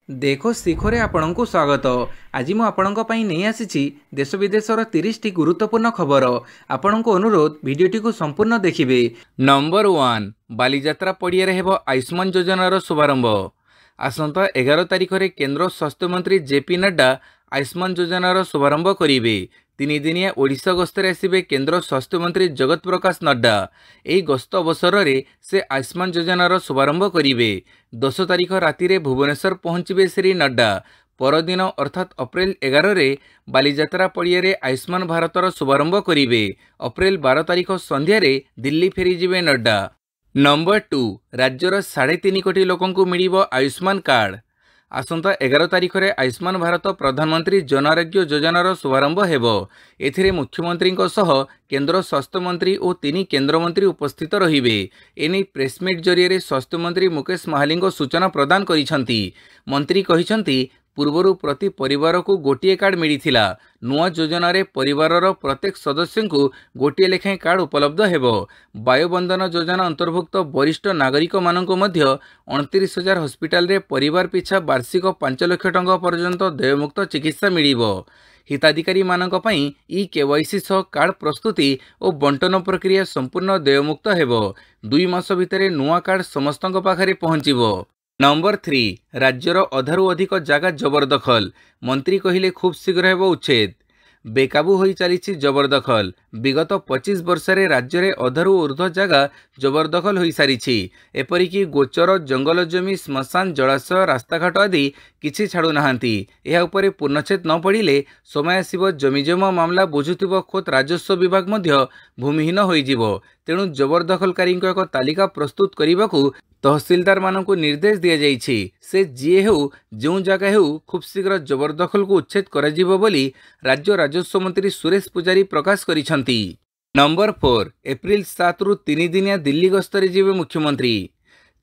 देखो शिखरे आपणଙ୍କୁ स्वागत। आज मु आपणଙ୍କ ପାଇଁ ନେଇ ଆସିଛି देश विदेशर 30 टी गुरुत्वपूर्ण खबर। आपणଙ୍କୁ अनुरोध भिडियोटी को संपूर्ण देखिबे। नंबर 1 बालीजात्रा पड़िया हेब आयुष्मान योजनार शुभारंभ। आसंता 11 तारिख में केंद्र स्वास्थ्य मंत्री जेपी नड्डा आयुष्मान योजनार शुभारंभ करेंगे। 3 दिनिया ओडिशा गस्तरे आसबे केंद्र स्वास्थ्य मंत्री जगत प्रकाश नड्डा। यह गस्त अवसर में से आयुष्मान योजनार शुभारंभ करेंगे। 10 तारिख राति रे भुवनेश्वर पहुंचे श्री नड्डा। परदिन अर्थात अप्रैल 11 रे बालीजात्रा पड़िया आयुष्मान भारतर शुभारंभ करेंगे। अप्रैल 12 तारिख संध्या रे दिल्ली फेरीजे नड्डा। नंबर 2 राज्यर 3.5 कोटी लोकंकु मिलिबो आयुष्मान कार्ड। आसंता 11 तारिख में आयुष्मान भारत प्रधानमंत्री जन आरोग्य योजनार शुभारंभ हेबो। एथिरे मुख्यमंत्री सह केंद्र स्वास्थ्य मंत्री और 3 केंद्रमंत्री उपस्थित रहिबे। एने प्रेसमिट जरिए स्वास्थ्य मंत्री मुकेश महाली सूचना प्रदान करिसंती। मंत्री कहिसंती पूर्वर प्रति परिवार को गोटे कार्ड मिलिथिला। नुआ योजना रे परिवारर प्रत्येक सदस्य को गोटे लेखाएं कार्ड उपलब्ध हेबो। बायोबंधन योजना अंतर्भुक्त वरिष्ठ नागरिक मानक मध्य 29,000 हॉस्पिटल रे परिवार पिछा वार्षिक 5 लाख टंका पर्यंत देयमुक्त चिकित्सा मिलिबो। हिताधिकारी मानक पई ई केवाईसी सह कार्ड प्रस्तुति और बंटन प्रक्रिया संपूर्ण देयमुक्त हेबो। 2 मास भितरे नुआ कार्ड समस्तक पाखरे पहुंचिबो। नंबर 3 राज्यर अधारू अधिक जगह जबरदखल। मंत्री कहिले खूब शीघ्र हेबो उच्छेद। बेकाबू होई चलीछि जबरदखल। विगत 25 वर्ष रे राज्य रे अधारू ऊर्ध्व जगह जबरदखल होई सारिछि। एपरिकी गोचर जंगल जमी श्मशान जलाशय रास्ताघाट आदि किछि छाड़ू नाहांती। एहा उपरे पूर्णच्छेद न पड़िले समय आसिबो जमीजमा मामला बुझुथिबो खोत राजस्व विभाग मध्य भूमिहीन होइजिबो। तेणु जबरदखलकारी एक तालिका प्रस्तुत करने तहसीलदार मानक निर्देश दि जाइछि। से जीए हेउ जो जगह हेउ खूब शीघ्र जबरदखल को उच्छेद कराजिबो बोली राज्य राजस्व मंत्री सुरेश पुजारी प्रकाश करिसंती। नंबर 4 एप्रिल 7 रु 3 दिनिया दिल्ली गस्तरे जीवे मुख्यमंत्री।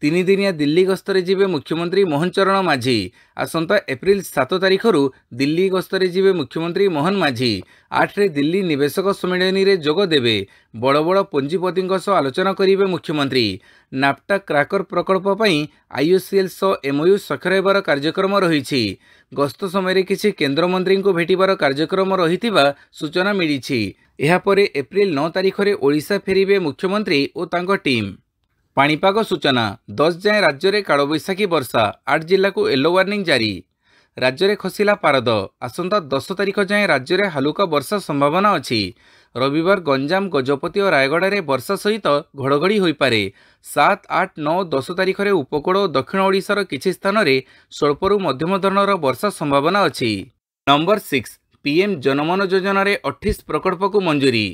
3 दिनिया दिल्ली गस्तरे जीवे मुख्यमंत्री मोहन चरण माझी। आसंता एप्रिल 7 तारिख रु दिल्ली गस्तरे जीवे मुख्यमंत्री मोहन माझी। 8 रे दिल्ली निवेशक सम्मेलन रे जोग देबे। बड़ बड़ पुंजीपति सह आलोचना करिवे मुख्यमंत्री। नाप्टा क्राकर प्रकल्प पई आईओसीएल सह एमओयू स्वाक्षर हेबार कार्यक्रम रहिछि। गस्त समय किछि केंद्र मंत्री को भेटिबार कार्यक्रम रहितिबा सूचना मिलिछि। एहा परे एप्रिल 9 तारिख रे ओडिशा फेरिबे मुख्यमंत्री और तांको टीम। पाणीपाग सूचना 10 जाए राज्य में कालबैशाखी वर्षा। 8 जिला को येलो वार्निंग जारी। राज्य में खसिला पारद। आसंता 10 तारिख जाए राज्य में हालुका वर्षा संभावना अछि। रविवार गंजाम गजपति और रायगड़ा रे वर्षा सहित घड़घड़ी होई पारे। 7, 8, 9, 10 तारिख में उपकूल और दक्षिण ओडिशार किछि स्थान रे स्वल्परू मध्यम धरणर वर्षा संभावना अछि। नंबर 6 पीएम जनमन योजना रे 28 प्रकल्प को मंजूरी।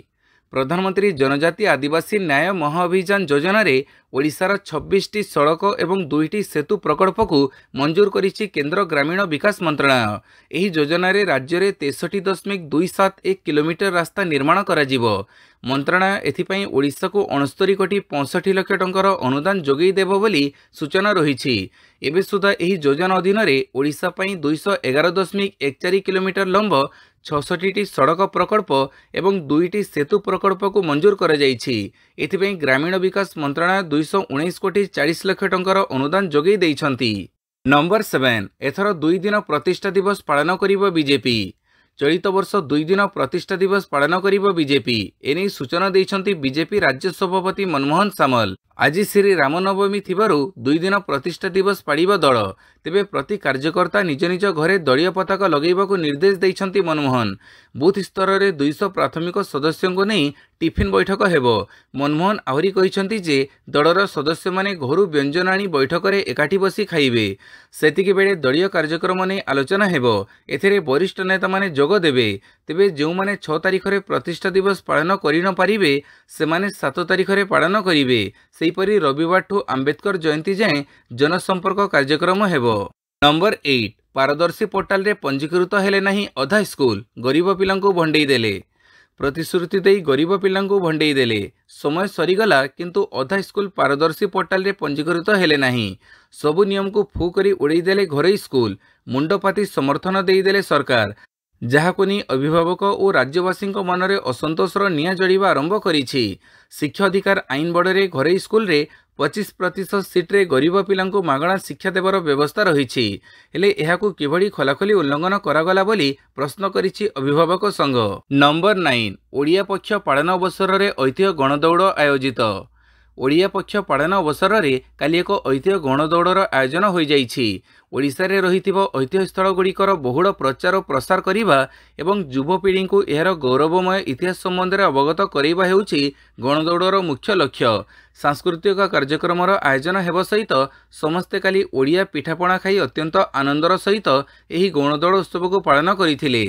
प्रधानमंत्री जनजाति आदिवासी न्याय महाअभियान योजना रे ओडिशार 26 टी सड़क एवं 2 टी सेतु प्रकल्प को मंजूर करिछि केंद्र ग्रामीण विकास मंत्रालय। एही योजना रे राज्य रे 63.271 किलोमीटर रास्ता निर्माण कराजिबो। मंत्रालय एथिपाई ओडिशा को 69 कोटी 65 लाख टंकार अनुदान जोगई देबो बोली सूचना रहिछि। एबे सुधा एही योजना अधीन रे ओडिशा पई 211.14 किलोमीटर लंब 66 टी सड़क प्रकल्प एवं 2 टी सेतु प्रकल्प को मंजूर करा जाइछि। एथिपाई ग्रामीण विकास मंत्रालय 219 कोटी 40 लाख टंकार अनुदान जोगई दैछंती। नंबर 7 एथर 2 दिन प्रतिष्ठा दिवस पालन करिबो बीजेपी। चलित वर्ष 2 दिन प्रतिष्ठा दिवस पालन करिबो बीजेपी। एने सूचना दैछंती बीजेपी राज्य सभापति मनमोहन सामल। आज श्री रामनवमी थिबारु 2 दिन प्रतिष्ठा दिवस पाड़िबो दल। तेबे प्रति कार्यकर्ता निज निज घरे दलीय पताका लगेबाकू निर्देश दैछंती मनमोहन। बूथ स्तर रे 200 प्राथमिक सदस्यों को नहीं टिफिन बैठक हेबो। मनमोहन आहुरी कहिसंती जे दलर सदस्य माने घरु व्यंजन आनी बैठक रे एकाठी बसी खाइबे। सेतिके बेले दलीय कार्यक्रम ने आलोचना हेबो। एथिरे वरिष्ठ नेता माने जोग देबे। तेबे जो माने 6 तारिख रे प्रतिष्ठा दिवस पालन करि न पारिबे से माने 7 तारिख रे पालन करिवे। सेहीपरि रविवार ठू आंबेडकर जयंती जाए जनसंपर्क कार्यक्रम हेबो। नंबर 8 पारदर्शी पोर्टाल रे पंजीकृत हेले नहीं अधा स्कूल गरीब पिलांको भंडेई देले। प्रतिश्रुति देई गरीब पिलांको भंडेई देले। समय सरीगला किंतु अधा स्कूल पारदर्शी पोर्टाल रे पंजीकृत हेले नहीं। सबु नियम को फू करी उड़ेई देले घरोई स्कूल। मुंडपाती समर्थन देई देले सरकार। जहाको नहीं अभिभावक और राज्यवासी मनरे असंतोषर निया जड़िबा आरंभ करिछि। शिक्षा अधिकार आईन बड़े घरोई स्कूल रे 25% सीट्रे गरीब पिलांकु मागणा शिक्षा देवर व्यवस्था रही हेले एहाकु किभଳି खलाखली उल्लंघन करागला बोली प्रश्न करिछि अभिभावक संघ। नंबर 9 ओडिया पक्ष पालन अवसर रे ऐतिह्य गणदौड़ आयोजित। ओडिया पक्ष पालन अवसर रे काली एक ऐतिह्य गणदौड़र आयोजन हो जाइछि। ओडिशा रे रहिथिबो ऐतिह्य स्थल गुड़िकर बहुल प्रचार और प्रसार करिबा एवं युवपीढ़ी को एहार गौरवमय इतिहास संबंध में अवगत करिबा हेउछि गणदौड़र मुख्य लक्ष्य। सांस्कृतिक कार्यक्रम आयोजन हेबा सहित समस्ते काली ओडिया पिठापणा खाई अत्यंत आनंदर सहित एही गणदौड़ उत्सव को पालन करथिले।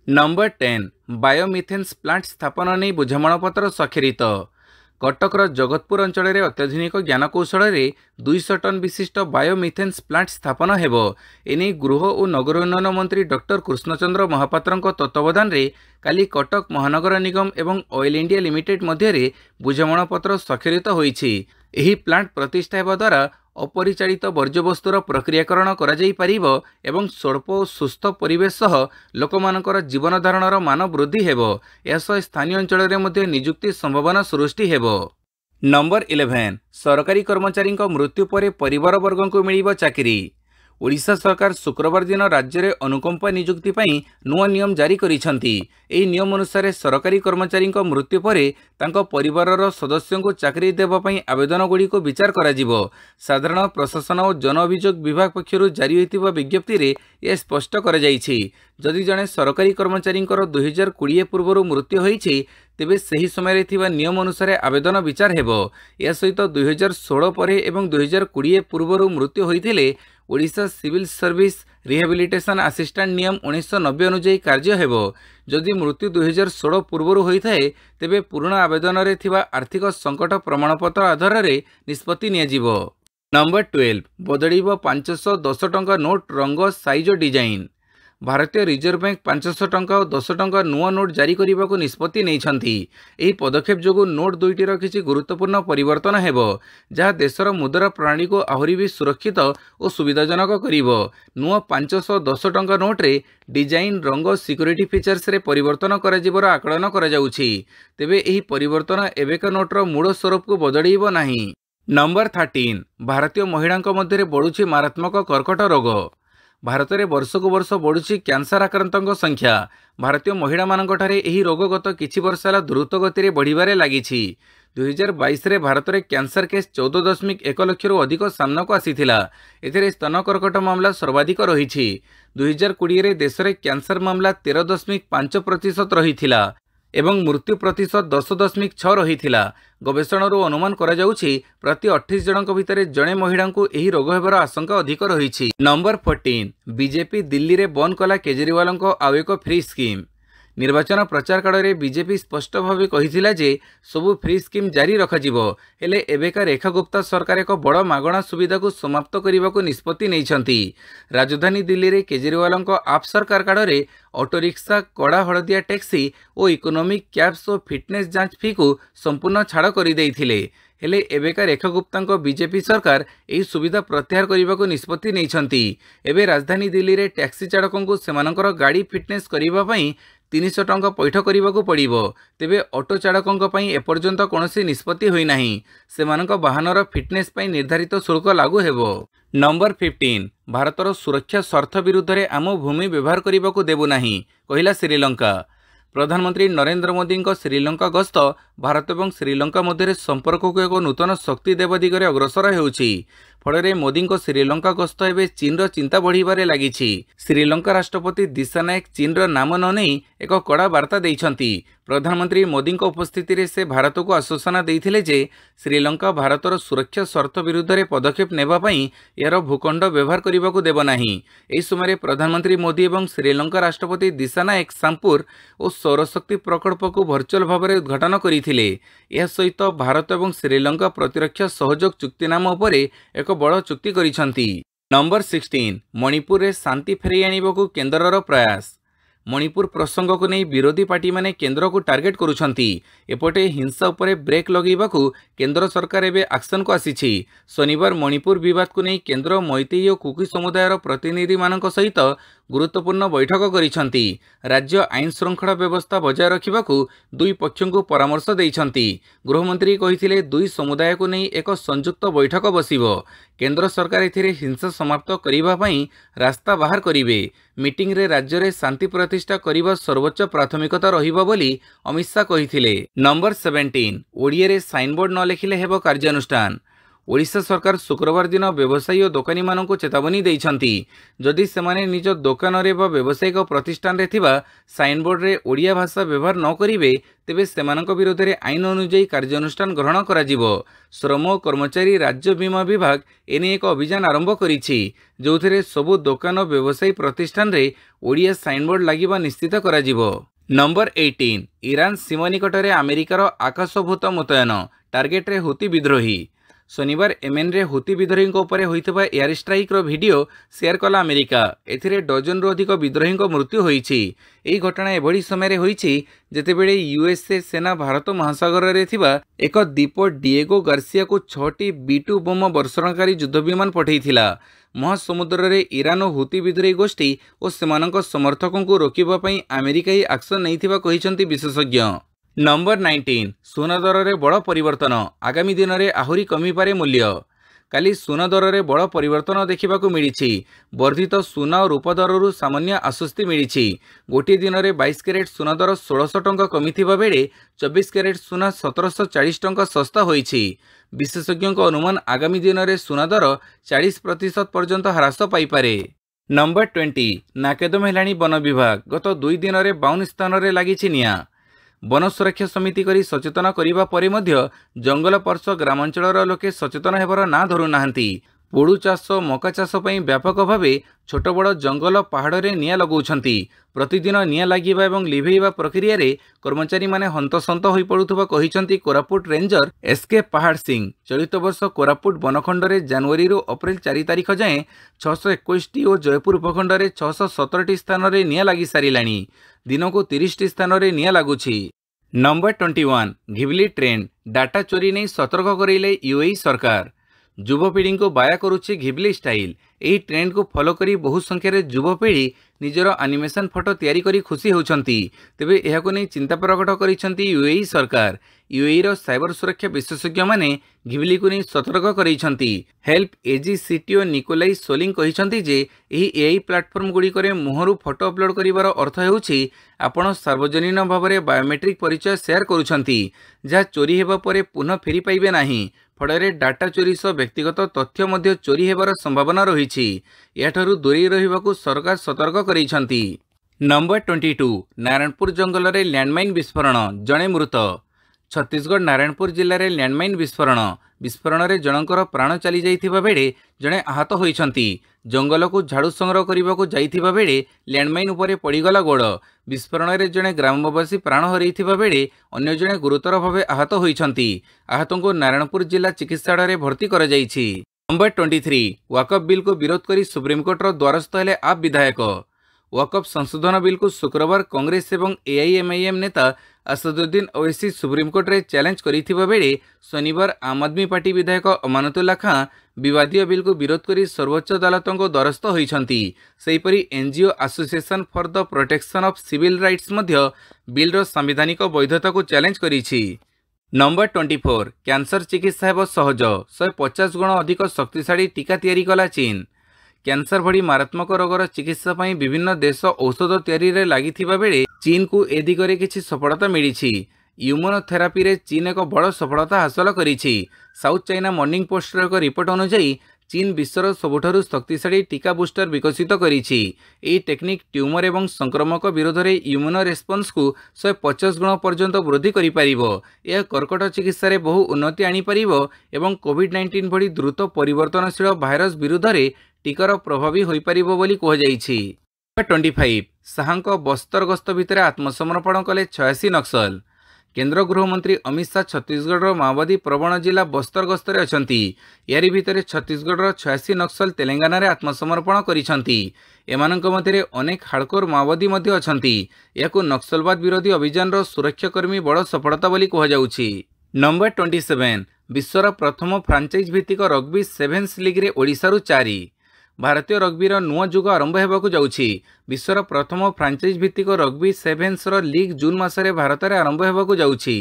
नंबर 10 बायोमिथेन्स प्लांट स्थापना नहीं बुझामणपत्र स्वाक्षरित। कटकर जगतपुर अंचल में अत्याधुनिक ज्ञानकौशल 200 टन विशिष्ट बायोमिथेन्स प्लांट स्थापन हेबो। एने गृह और नगर उन्नयन मंत्री डॉक्टर कृष्णचंद्र महापात्र तत्वावधान में काली कटक महानगर निगम एवं ऑयल इंडिया लिमिटेड मध्य बुझामणपत्र स्वाक्षरित होईछि। एही प्लांट प्रतिष्ठा हेबा द्वारा अपरिचालित वर्ज्यवस्तुर प्रक्रियाकरण करा जाई परिबो एवं स्वल्प और सुस्थ परिवेश सह लोकमानकर जीवन धारणर मान वृद्धि हेबो। एसह स्थानीय अंचल में मध्य नियुक्ति संभावना सृष्टि हेबो। नंबर 11 सरकारी कर्मचारी मृत्यु पर परिवार वर्ग को मिलिबो चाकरी। ओडिशा सरकार शुक्रवार दिन राज्य में अनुकंपा नियुक्ति पई नुआ नियम जारी करिसंती। एही नियम अनुसार सरकारी कर्मचारी मृत्यु पर तांको परिवारर सदस्यों को चाकरी देबा पई आवेदन गुड़ी को विचार करा जिवो। साधारण प्रशासन और जन अभियोग विभाग पक्षरु जारी होइतिबा विज्ञप्ति रे यह स्पष्ट करा जाइछि। जदि जने सरकारी कर्मचारी 2020 पूर्व मृत्यु होइछि तेबे सही समय थिबा नियम अनुसार आवेदन विचार हेबो। या सहित 2016 पर एवं 2020 पूर्व मृत्यु होइथिले Odisha civil service rehabilitation assistant नियम 1990 अनुଯାयी कार्य हेबो। जदि मृत्यु 2016 पूर्व होइथाए तेबे पुराना आवेदन रे थिबा आर्थिक संकट प्रमाणपत्र आधार रे निष्पत्ति नियाजिवो। नंबर 12 बदलिबो 510 टंका नोट रंग साइज और डिजाइन। भारतीय रिजर्व बैंक 500 टंका और 10 टंका नुआ नोट जारी करने को निष्पत्ति नहीं। यह पदक्षेप जो नोट दुईटर किसी गुरुत्वपूर्ण परिवर्तन हेबो जहाँ देशर मुद्रा प्रणाली को आहरी भी सुरक्षित और सुविधाजनक करिवो। नुआ 510 टंका नोट रे डिजाइन रंग और सिक्योरिटी फीचर्स रे परिवर्तन कराଯିବାର आकलन करा जाउछि। तेबे एही परिवर्तन एबेका नोटर मूल स्वरूप को बदलैबो नाही। नंबर 13 भारतीय महिला मध्य बढ़ुछि मारात्मक कर्कट रोग। भारत में वर्ष को वर्ष बढ़ुछि कैंसर आक्रांतों संख्या। भारतीय महिला मानकठारे एही रोग गत किछि वर्ष ହେଲା द्रुत गति रे बढ़िबारे लागिछि। 2022 रे भारत में कैंसर केस 14.1 लाख रु अधिक सामना को आसीथिला। एथिरे स्तन कर्कट मामला सर्वाधिक रहिछि। 2020 रे देश में कैंसर मामला 13.5% रहिथिला एवं मृत्यु प्रतिशत 10.6 रहिथिला। गवेषणारू अनुमान करा जाउछि प्रति 28 जनक भितर जणे महिला को एही रोग हेबार आशंका अधिक रहिछि। नंबर 14 बीजेपी दिल्ली रे बंद कला केजरीवाल को आउ एक फ्री स्कीम। निर्वाचन प्रचार काल में बीजेपी स्पष्ट भाव कहिथिला जे सबु फ्री स्कीम जारी रखाजिवो। हेले एबेका रेखा गुप्ता सरकार एक बड़ मागणा सुविधा को समाप्त करने को निष्पत्ति नैछंती। राजधानी दिल्ली रे केजरीवाल आप सरकार काल में ऑटो रिक्शा कड़ा हलदिया टैक्सी और इकोनॉमिक कैब्स और फिटनेस जांच फी को संपूर्ण छाड़ कर देइथिले। हेले एबेका रेखा गुप्ता बीजेपी सरकार यही सुविधा प्रत्याहार करने को निष्पत्ति नैछंती। एबे राजधानी दिल्ली रे टैक्सी चालकों को सेमानकर गाड़ी फिटनेस करबा पई 300 टंका पैठ करने को पड़ो। तेबे ऑटो चालकों एपर्यंत कौन निष्पत्ति होई नाही। सेमानक वाहनर फिटनेस पई निर्धारित शुल्क लागू हेबो। नंबर 15 भारतर सुरक्षा स्वार्थ विरुद्ध रे आम भूमि व्यवहार करने को देबु नाही कहिला श्रीलंका। प्रधानमंत्री नरेंद्र मोदी श्रीलंका गस्त भारत और श्रीलंका मध्य संपर्क को एक नूतन शक्ति देवा दिगरे अग्रसर होउछि। फल मोदी श्रीलंका गस्त एवं चीन चिंता बढ़िबारे लागिछि। श्रीलंका राष्ट्रपति दिशानायक चीन नाम न नहीं एक कड़ा वार्ता देइछंती। प्रधानमंत्री मोदी उपस्थिति रे से भारत को आश्वासन देइथिले जे श्रीलंका भारतर सुरक्षा स्वार्थ विरुद्ध रे पदक्षेप नेबा पई यार भूखंड व्यवहार करने को देव नाही। एही समय प्रधानमंत्री मोदी और श्रीलंका राष्ट्रपति दिशानायक सांपुर और सौरशक्ति प्रकल्प को वर्चुअल भाव में उद्घाटन करथिले। यह सहित भारत और श्रीलंका प्रतिरक्षा सहयोग चुक्तिनाम उपरे एक बड़ चुक्ति करिसंती। नंबर 16 मणिपुर रे शांति फेरई आनिबा को केंद्रर प्रयास। मणिपुर प्रसंग को नहीं विरोधी पार्टी माने केंद्र को टार्गेट करुछंती। एपटे हिंसा उपरे ब्रेक लगेबाकू केंद्र सरकार एवं एक्शन को आसी। शनिवार मणिपुर विवाद को नहीं केंद्र मैतेई और कुकी समुदायर प्रतिनिधि मानक सहित गुरुत्वपूर्ण बैठक करिसंती। राज्य आईन श्रृंखला व्यवस्था बजाय रखिबाकू दुई पक्षों को परामर्श देइछंती। गृहमंत्री कहिथिले दुई समुदाय को नहीं एक संयुक्त बैठक बसिबो। केंद्र सरकार एथिरे हिंसा समाप्त करिबा पई रास्ता बाहर करिवे। मीटिंग रे राज्य रे शांति प्रतिष्ठा करिबा सर्वोच्च प्राथमिकता रहिबो बोली अमित शाह कहिथिले। नंबर 17 ओडिया रे साइनबोर्ड न लेखिले हेबो कार्यानुष्ठान। ओडिशा सरकार शुक्रवार दिन व्यवसायी और दोकानी मानक चेतावनी देइछंती। जदि सेमाने निज दोकान रे बा व्यावसायिक प्रतिष्ठान रे थिबा साइनबोर्ड रे ओडिया भाषा व्यवहार न करिवे तेबे सेमानक विरोध रे आईन अनुଯାयी कार्यानुष्ठान ग्रहण कराजिवो। श्रम और कर्मचारी राज्य बीमा विभाग एने एक अभियान आरंभ करिछि जोथिरे सबु दोकान और व्यवसायी प्रतिष्ठान रे ओडिया साइनबोर्ड लागिबा निश्चित कराजिवो। नंबर 18 ईरान सीमा निकटरे अमेरिकार आकाशभूत मुतयन टार्गेट रे हुती विद्रोही। शनिवार येमेन रे हुती विद्रोही उपरे होइतबा एयर स्ट्राइक रो वीडियो शेयर कला अमेरिका। एथिरे डजन रो अधिक विद्रोही मृत्यु होईछि। एही घटना एभली समय होईछि जेतेबेले यूएसए सेना भारत महासागर रे थिबा एक द्वीप डिएगो गार्सिया को 6टी B2 बोम वर्षणकारी युद्ध विमान पठेइथिला। महासमुद्र रे ईरान और हुती विद्रोही गोष्ठी और सेमानक समर्थकों को रोकिबा पई अमेरिका ही एक्शन नैथिबा कहिसंती विशेषज्ञ। नंबर 19 सुना दर रे बड़ परिवर्तन आगामी दिन में आहुरी कमी पारे मूल्य। काली सुना दर रे बड़ परिवर्तन देखा मिली। वर्धित सुना और रूप दरु सामान्य आश्वस्ति मिली। गोटे दिन में 22 कैरेट सुना दर 1600 टंका कमी बेले 24 कैरेट सुना 1740 टंका सस्ता होईछि। विशेषज्ञों अनुमान आगामी दिन में सुना दर 40% पर्यंत ह्रास पाइपारे। नंबर 20 नाकेदम हेलाणी वन विभाग। गत 2 दिन में 52 स्थान में लगी निया। वन सुरक्षा समिति करी सचेतन करिबा परे मध्य जंगल पार्श्व ग्रामांचलर लोके सचेतन हेबार ना धरु नाहंती। पोड़ू चाष मका चाष पई व्यापक भावे छोट बड़ जंगल पहाड़ रे निया लगौछंती। प्रतिदिन निया लागिबा एवं लिभेइबा प्रक्रिया रे कर्मचारी माने हंतसंत होई पड़ुथबा कहिसंती कोरापुट रेंजर एसके पहाड़ सिंह। चलित वर्ष कोरापुट वनखंड रे जनवरी रो अप्रैल 4 तारिख जाए 621 और जयपुर उपखंड रे 617 स्थान रे निया लागि सारिलाणी। दिन को 30 स्थान रे निया लागुछि। नंबर 21 घिबली ट्रेंड डाटा चोरी नहीं सतर्क करैले यूएई सरकार। युवपीढ़ी को बाया करुछि घिबली स्टाइल। यही ट्रेंड को फॉलो करी बहु संख्यार युवपीढ़ी निजर एनिमेशन फोटो तैयारी करी खुशी होउछंती। तेबे एहाको नहीं चिंता प्रकट करिसंती यूएई सरकार। यूएई रो साइबर सुरक्षा विशेषज्ञ माने घिबली को नहीं सतर्क करैछंती। हेल्प एजी सीटीओ निकोलाई सोलिंग कहिसंती जे एही एआई प्लेटफॉर्म गुडी करे मुहरु फोटो अपलोड करिवार अर्थ हेउछि आपण सार्वजनिक भाव में बायोमेट्रिक परिचय शेयर करुछंती जहाँ चोरी हेबा परे पुनः फेरी पाइबे नाही। फଳରେ डाटा चोरी सह व्यक्तिगत तथ्य मध्य चोरी हेबार संभावना रही। याठारु दूरी रहिबाकू सरकार सतर्क करैछंती। नंबर 22 नारायणपुर जंगल रे लैंडमाइन विस्फोरण जड़े मृत। छत्तीसगढ़ नारायणपुर जिले में लैंडमाइन विस्फोरण रे जनकर प्राण चली जाइथिबा बेले जड़े आहत होइछंती। जंगल को झाड़ू संग्रह करने को जाइथिबा बेले लैंडमाइन उपरे पड़ीगला गोड़। विस्फोरण रे जड़े ग्रामवासी प्राण हरैथिबा बेले अन्य जड़े गुरुतर भावे आहत होइछंती। आहतों को नारायणपुर जिला चिकित्सालय भर्ती करा जाइछि। नंबर 23 वाकफ बिल को विरोध करी सुप्रीमकोर्ट द्वारस्थ हेले आप विधायक। वकफ संशोधन बिल को शुक्रवार कांग्रेस एवं एआईएमआईएम नेता असदुद्दीन ओवैसी सुप्रीमकोर्ट रे चैलेंज करिथिबा बेले शनिवार आम आदमी पार्टी विधायक अमानतुल्लाह खां विवादीय बिल को विरोध करी सर्वोच्च अदालत द्वारस्थ होइछंती। सेहिपरि NGO association for the protection of civil rights मध्य बिल रो संवैधानिक वैधता को चैलेंज करिछि। नंबर 24 कैंसर चिकित्सा हेब सहज 150 गुण अधिक शक्तिशाली टीका तैयारी कला चीन। कैंसर भली मारात्मक रोगर चिकित्सा पई विभिन्न देश औषध तैयारी रे लागिथिबा बेले चीन को ए दिगरे किछि सफलता मिलिछि। इम्यूनोथेरापी रे चीन एक बड़ सफलता हासिल करिछि। साउथ चाइना मॉर्निंग पोस्ट रो एक रिपोर्ट अनुसार चीन विश्वर सबुठारु शक्तिशाली टीका बूस्टर विकसित करिछि। एही टेक्निक ट्यूमर एवं संक्रमक विरोध रे इम्यूनो रेस्पॉन्स को 150 गुण पर्यंत वृद्धि करि परिबो। यह कर्कट चिकित्सा रे बहु उन्नति आनी परिबो एवं कोविड-19 भली द्रुत परिवर्तनशील भाइरस विरुद्ध रे टीकार प्रभावी होई परिबो बोली कह जाइछि। 25 साहांक बस्तर गस्त भितर आत्मसमर्पण कले 86 नक्सल। केंद्र गृहमंत्री अमित शाह छत्तीसगढ़ माओवादी प्रवण जिला बस्तर गस्तर अछंती। यारी भितर छत्तीसगढ़ 86 नक्सल तेलंगाना रे आत्मसमर्पण करिसंती। एमानंक मध्यरे अनेक हार्डकोर माओवादी मध्ये अछंती। याकु नक्सलवाद विरोधी अभियान रो सुरक्षाकर्मी बड़ सफलता बोली कहा जाउछि। नंबर 27 विश्वर प्रथम फ्रांचाइज भित्तिक रग्बी सेवेन्स लीग रे ओडिशारू 4। भारतीय रग्बीर नुआ जुग आरंभ होगाकू जाउछि। विश्वर प्रथम फ्रांचाइज भित्तिक रग्बी सेवेन्स लीग जून मासरे भारत में आरंभ होगाकू जाउछि।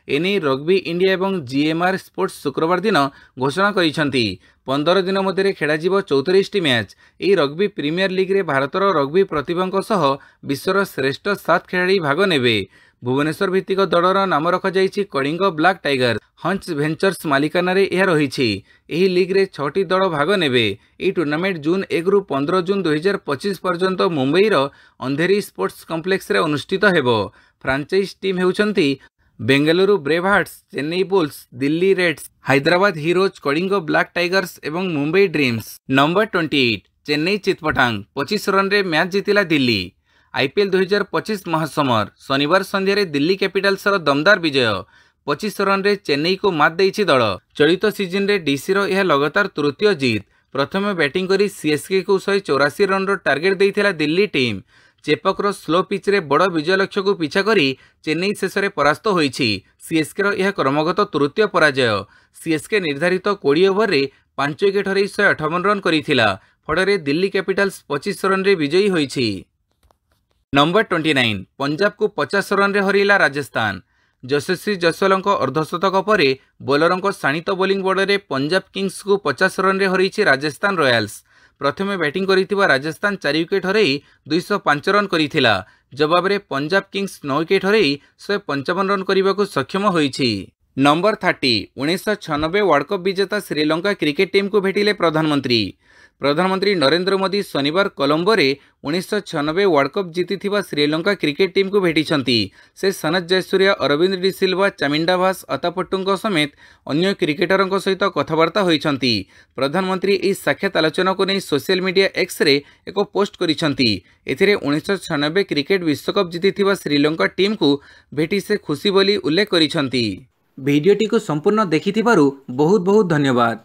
एने रग्बी इंडिया एवं जीएमआर स्पोर्ट्स शुक्रवार दिन घोषणा करिसेंती। 15 दिन मध्य खेलाजिब 34 मैच। यह रग्बी प्रीमियर लीग रे भारतर रग्बी प्रतिभांक सह विश्वर श्रेष्ठ 7 खेलाड़ी भाग नेबे। भुवनेश्वर भित्तिक दलर नाम रखाଯାଇଛି कलिंग ब्लैक टाइगर। हंच भेंचर्स मालिकाना रे यह रही। यह लीग रे 6टी दल भाग नेबे। यह टूर्नामेंट जून 1 रु 15 जून 2025 पर्यंत मुंबईर अंधेरी स्पोर्ट्स कॉम्प्लेक्स रे अनुष्ठित हेबो। फ्रांचाइज टीम हेउचंती Bengaluru brave hearts, Chennai bulls, Delhi reds, Hyderabad heroes, Kalinga black tigers एवं मुंबई ड्रीम्स। नंबर 28 चेन्नई चितपटांग 25 रन रे मैच जीतिला दिल्ली। आईपीएल 2025 महासमर शनिवार संध्यारे दिल्ली कैपिटल्स दमदार विजय। 25 रन रे चेन्नई को मात देइछि दल। चलित सीजन रे डीसी रो यह लगातार तृतीय जीत। प्रथमे बैटिंग करी सीएसके को 184 रन रो टार्गेट देइथिला Delhi team. Chepauk slow pitch रे बड़ विजय लक्ष्य को पिछा करी चेन्नई शेष में परास्त होइछि। सीएसके रो यह क्रमगत तृतीय पराजय। सीएसके निर्धारित 20 ओवर रे 5 विकेट हरई 158 रन करिथिला। फଳରେ दिल्ली कैपिटल्स 25 रन रे विजयी होइछि। नंबर 29 पंजाब को 50 रन रे हरैला राजस्थान। यशस्वी जयसवाल अर्धशतक पर बोलर शाणित बोलिंग बड़े पंजाब किंग्स को 50 रन रे हरैछि राजस्थान रॉयल्स। प्रथमे बैटिंग करिथिबा राजस्थान 4 विकेट हरई 205 रन करिथिला। जवाब रे पंजाब किंग्स 9 विकेट हरई 155 रन करने सक्षम होइछि। नंबर 30 1996 वर्ल्ड कप विजेता श्रीलंका क्रिकेट टीम को भेटिले प्रधानमंत्री। प्रधानमंत्री नरेंद्र मोदी शनिवार कोलंबो रे 1996 वर्ल्ड कप जीतिथिबा श्रीलंका क्रिकेट टीम को भेटिछंती। से सनत जयसूर्या, अरविंद डी सिल्वा, चामिंडा भास, अतापट्टुंक समेत अन्य क्रिकेटरंक सहित कथबार्ता होइछंती। प्रधानमंत्री इस साक्षात आलोचना को नहीं सोशल मीडिया एक्स रे एक पोस्ट करिछंती। एथिरे 1996 क्रिकेट विश्वकप जीतिथिबा श्रीलंका टीम को भेटी से खुशी बोली उल्लेख करिछंती। भिडियोटी को संपूर्ण देखिथिबारु बहुत बहुत धन्यवाद।